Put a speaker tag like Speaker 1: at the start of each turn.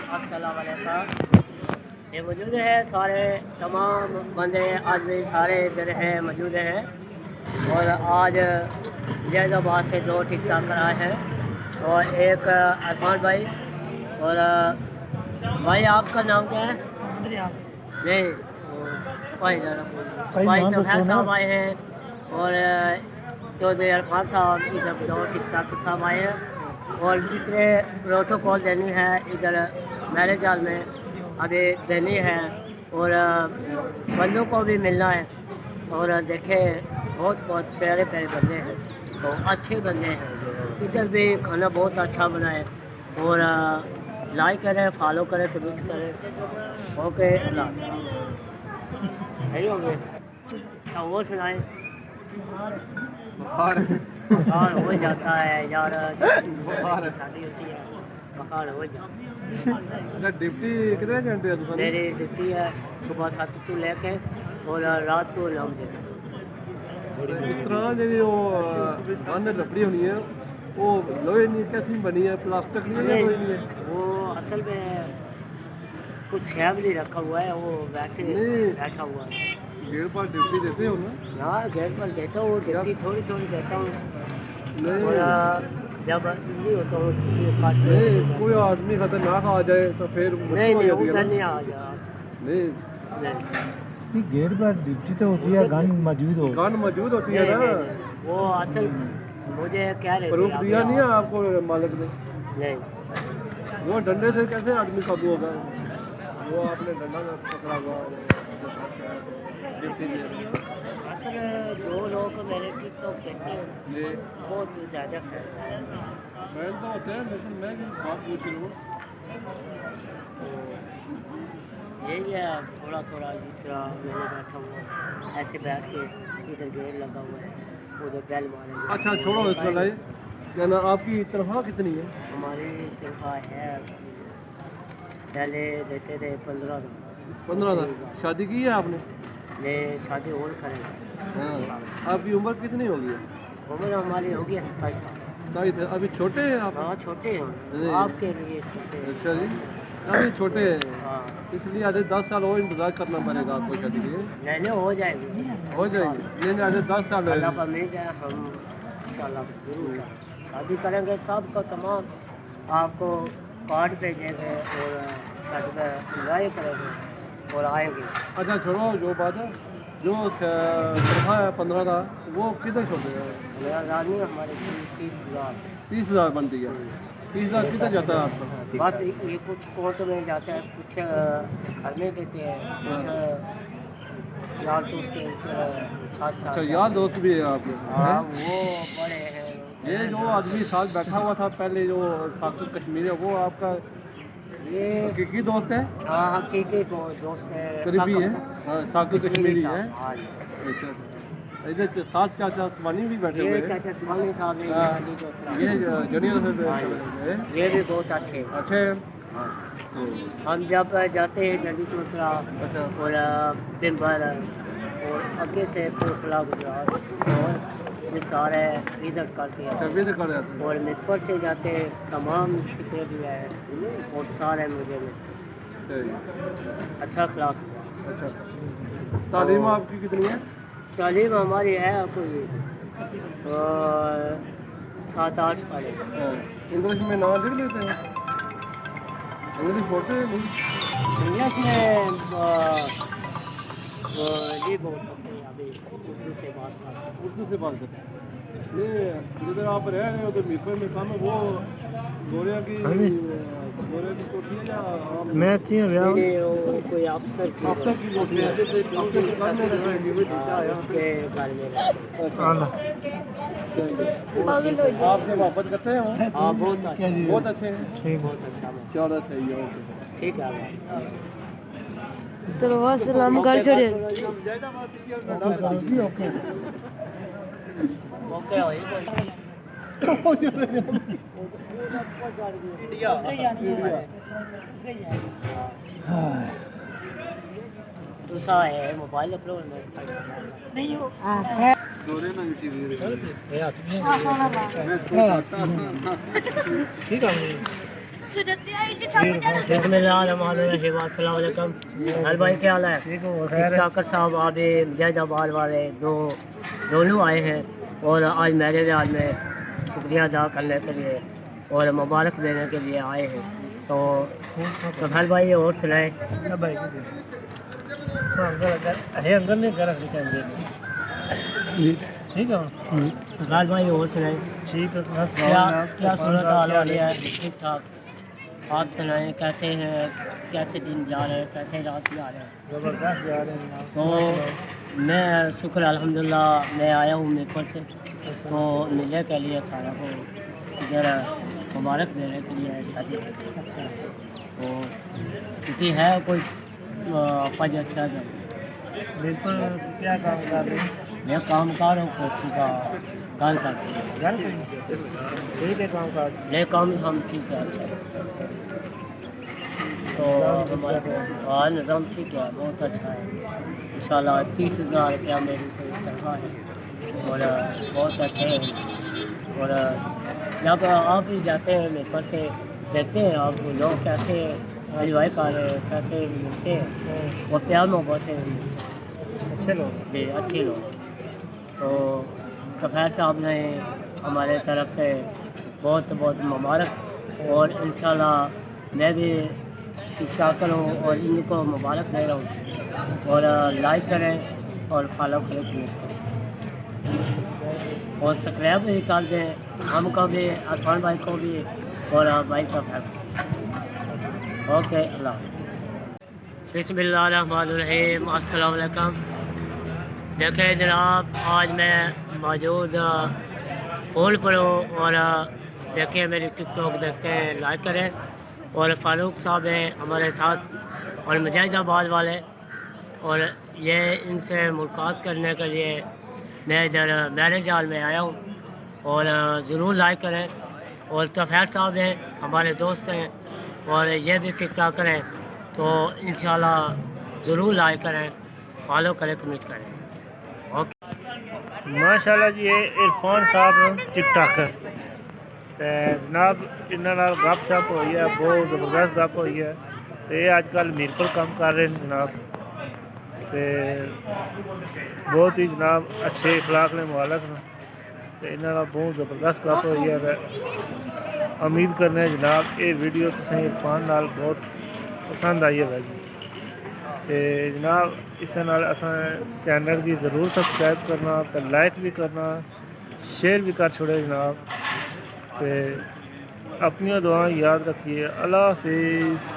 Speaker 1: अस्सलाम वालेकुम। ये मौजूद है सारे तमाम बंदे आदमी सारे इधर हैं मौजूद हैं और आज जैदाबाद से 2 टिकटॉकर आए हैं और एक अरफान भाई और भाई आपका नाम क्या है? नहीं भाई तो साहब आए हैं और चौधरी अरफान साहब इधर 2 टिकटॉकर साहब आए हैं और जितने प्रोटोकॉल देनी है इधर मैरिज हॉल में अभी देनी है और बंदों को भी मिलना है और देखें बहुत प्यारे प्यारे बंदे हैं तो अच्छे बंदे हैं। इधर भी खाना बहुत अच्छा बना है और लाइक करें, फॉलो करें, कमेंट करें। ओके, अल्लाह हाफ़िज़। यही हो गए। अच्छा और सुनाएं। बुखार हो जाता है यार, शादी होती है बुखार हो जाता है।
Speaker 2: ड्यूटी कितने घंटे है?
Speaker 1: मेरी ड्यूटी है सुबह 7 को लेके और रात को 9 बजे।
Speaker 2: इस तरह जी वो बंद लकड़ी होनी है वो लोहे नहीं कैसी बनी है, प्लास्टिक नहीं है, लोहे नहीं है?
Speaker 1: वो असल में कुछ शैब नहीं रखा हुआ है, वो वैसे बैठा हुआ है।
Speaker 2: गेट पर ड्यूटी देते हो ना?
Speaker 1: हाँ गेट पर देता हूँ, ड्यूटी थोड़ी थोड़ी देता हूँ
Speaker 2: नहीं
Speaker 1: और जब नहीं होता हूँ छुट्टी काट के।
Speaker 2: नहीं, कोई आदमी खतरनाक आ जाए तो फिर
Speaker 1: नहीं उधर नहीं आ जा
Speaker 2: नहीं
Speaker 3: गेट पर ड्यूटी तो होती है, गन मौजूद
Speaker 2: होती है ना?
Speaker 1: वो असल मुझे क्या रहती
Speaker 2: प्रूफ दिया नहीं है आपको मालिक ने?
Speaker 1: नहीं।
Speaker 2: वो डंडे से कैसे आदमी काबू होगा? वो आपने डंडा पकड़ा हुआ ड्यूटी में।
Speaker 1: असल जो लोग मेरे टिकटॉक देखते हैं
Speaker 2: ये
Speaker 1: बहुत ज़्यादा फैन
Speaker 2: तो होते हैं, लेकिन मैं भी बात पूछ रहा हूँ।
Speaker 1: यही है थोड़ा थोड़ा जिस तरह मैंने बैठा हुआ ऐसे बैठ के इधर गेट लगा हुआ है उधर बेल मारेंगे।
Speaker 2: अच्छा छोड़ो इसका लाइए, क्या ना आपकी तनख्वाह कितनी है?
Speaker 1: हमारी तनख्वाह है पहले देते थे 15,000।
Speaker 2: शादी की है आपने?
Speaker 1: ले शादी और करेंगे।
Speaker 2: हाँ। आपकी उम्र कितनी होगी?
Speaker 1: उम्र हमारी होगी 27 साल।
Speaker 2: 27 है। अभी छोटे हैं आप?
Speaker 1: हाँ छोटे हैं, आपके लिए छोटे हैं।
Speaker 2: अच्छा जी, अभी छोटे हैं
Speaker 1: हाँ
Speaker 2: इसलिए आधे 10 साल और इंतजार करना पड़ेगा आपको शादी के लिए।
Speaker 1: नहीं हो जाएगी
Speaker 2: हो जाएगी, नहीं आधे 10 साल
Speaker 1: अल्लाह का उम्मीद है हम इंशाल्लाह जरूर शादी करेंगे। सब का तमाम आपको कार्ड भेजेंगे और शादी का इंजॉय करेंगे और आएंगे।
Speaker 2: अच्छा छोड़ो जो बात है, जो तनख्वाह है 15 का वो किधर छोड़ देगा?
Speaker 1: मेरा रानी हमारे 30,000।
Speaker 2: 30,000 बनती है। 30,000 किधर जाता है आपका?
Speaker 1: बस ये कुछ कोर्ट में जाता है, कुछ घर में देते हैं, कुछ यार दोस्त साथ
Speaker 2: अच्छा यार दोस्त भी है आपके?
Speaker 1: हाँ वो बड़े हैं।
Speaker 2: ये जो आदमी साथ बैठा हुआ था पहले जो साकिब कश्मीरी है वो आपका
Speaker 1: ये
Speaker 2: हकीकी दोस्त है?
Speaker 1: हाँ हकीकी दोस्त है,
Speaker 2: करीबी है? हाँ साकिब कश्मीरी है।
Speaker 1: हाँ
Speaker 2: अच्छा इधर साथ चाचा उस्मानी भी बैठे हुए
Speaker 1: ये
Speaker 2: हैं।
Speaker 1: चाचा उस्मानी साहब हैं,
Speaker 2: हाँ,
Speaker 1: जल्दी चौथरा।
Speaker 2: ये जूनियर है।
Speaker 1: ये भी बहुत अच्छे हैं।
Speaker 2: अच्छे हैं।
Speaker 1: हम जब जाते हैं जल्दी चौथरा
Speaker 2: अच्छा
Speaker 1: और पिंबर और आगे से कोटला गुजरात और ये सारे विज़िट करके आते हैं।
Speaker 2: तभी से कर जाते हैं।
Speaker 1: और मिरपुर से जाते हैं, तमाम कितने भी हैं और सारे मुझे मिलते हैं।
Speaker 2: सही।
Speaker 1: अच्छा अखलाक।
Speaker 2: अच्छा तालीम आपकी कितनी है?
Speaker 1: तालीम हमारी है कोई 7-8 पढ़े।
Speaker 2: इंग्लिश में नाम लिख लेते हैं? इंग्लिश बोलते हैं नहीं?
Speaker 1: इंग्लिश में नहीं बोल सकते, अभी उर्दू से बात करते हैं।
Speaker 2: उर्दू से बात करते हैं। नहीं जिधर आप रह रहे हो तो मीरपुर में काम है वो गोरिया की कोठी है या
Speaker 3: मैं थी
Speaker 1: नहीं, वो कोई अफसर की
Speaker 2: कोठी है? अफसर की काम में रहेंगे
Speaker 1: उसके घर में रहते हैं।
Speaker 2: आपसे मोहब्बत करते हैं वो?
Speaker 1: हाँ बहुत अच्छा,
Speaker 2: बहुत अच्छे हैं।
Speaker 1: बहुत अच्छा।
Speaker 2: चलो सही है, ओके।
Speaker 1: ठीक है
Speaker 4: चलो वासलाम घर छोड़िए।
Speaker 1: ओके होई दूसरा है मोबाइल अपलोड नहीं हो
Speaker 3: ठीक है
Speaker 1: बिस्मिल्लाहिर्रहमानिर्रहीम, अस्सलाम वालेकुम। हर भाई क्या हाल है? टिकटॉकर साहब अभी जैदाबाद वाले दोनों आए हैं और आज मेरे रियाज में शुक्रिया अदा करने के लिए और मुबारक देने के लिए आए हैं। तो हर भाई और सुनाए।
Speaker 3: अंदर नहीं कर ठीक है
Speaker 1: हर भाई और सुनाए।
Speaker 3: ठीक है
Speaker 1: क्या सूरत हाल वाली है? ठीक ठाक। आप सुनाएं कैसे हैं, कैसे दिन जा रहे हैं, कैसे रात जा रहे हैं?
Speaker 3: जबरदस्त जा रहे हैं।
Speaker 1: तो मैं शुक्र अल्हम्दुलिल्लाह मैं आया हूँ मेरपुर से, तो मिलने के लिए सारा को इधर मुबारक देने के लिए शादी। तो छुट्टी है कोई 5-6 दिन?
Speaker 3: बिल्कुल। क्या काम कर रहे हैं?
Speaker 1: मैं काम कर रहा हूँ कोठी का गाल का।
Speaker 3: घर पे ठीक है काम काज।
Speaker 1: नहीं काम हम ठीक है। अच्छा तो हमारा निज़ाम ठीक है, बहुत अच्छा है इंशाल्लाह। 30,000 रुपया मेरी तनख्वाह है और बहुत अच्छे हैं। और जब आप भी जाते हैं मेरपुर से देखते हैं आप लोग कैसे एंजॉय कर रहे हैं, कैसे मिलते हैं, वो प्यार मोहब्बत है।
Speaker 3: अच्छे लोग
Speaker 1: जी अच्छे लोग। तो कफैर साहब ने हमारे तरफ से बहुत बहुत मुबारक और इंशाल्लाह मैं भी टिकटॉकर हूँ और इनको मुबारक दे रहा हूँ। और लाइक करें और फॉलो करें और सब्सक्राइब भी कर दें हमको भी, अरफान भाई को भी और भाई का भाई। ओके अल्लाह। बिस्मिल्लाहिर्रहमानिर्रहीम, अस्सलाम वालेकुम। देखें जनाब आज मैं मौजूद फ़ोन पर हूँ और देखें मेरी टिकटॉक देखते हैं, लाइक करें। और फ़ारूक साहब हैं हमारे साथ और मुजाहिदाबाद वाले, और ये इनसे मुलाकात करने के लिए मैं इधर मैरिज हॉल में आया हूँ। और ज़रूर लाइक करें। और तफैर साहब हैं हमारे दोस्त हैं और ये भी टिकटॉकर हैं, तो इंशाल्लाह ज़रूर लाइक करें, फॉलो करें, कमेंट करें। ओके
Speaker 3: माशाल्लाह जी। ये इरफान साहब टिकटॉकर जनाब इन्होंने नाल गप शप हुई है, बहुत ज़बरदस्त गप हुई है। तो ये अजकल मीरपुर काम कर रहे हैं जनाब, तो बहुत ही जनाब अच्छे इखलाक ने मालक ने, तो इन्होंने बहुत ज़बरदस्त गप हुई है। उम्मीद करने जनाब ये वीडियो तुसें इरफान नाल बहुत पसंद आई है जी। तो जनाब इस नाल असां चैनल की ज़रूर सब्सक्राइब करना, तो लाइक भी करना, शेयर भी कर छोड़े जनाब। तो अपनी दुआ याद रखिए। अल्लाह हाफिज़।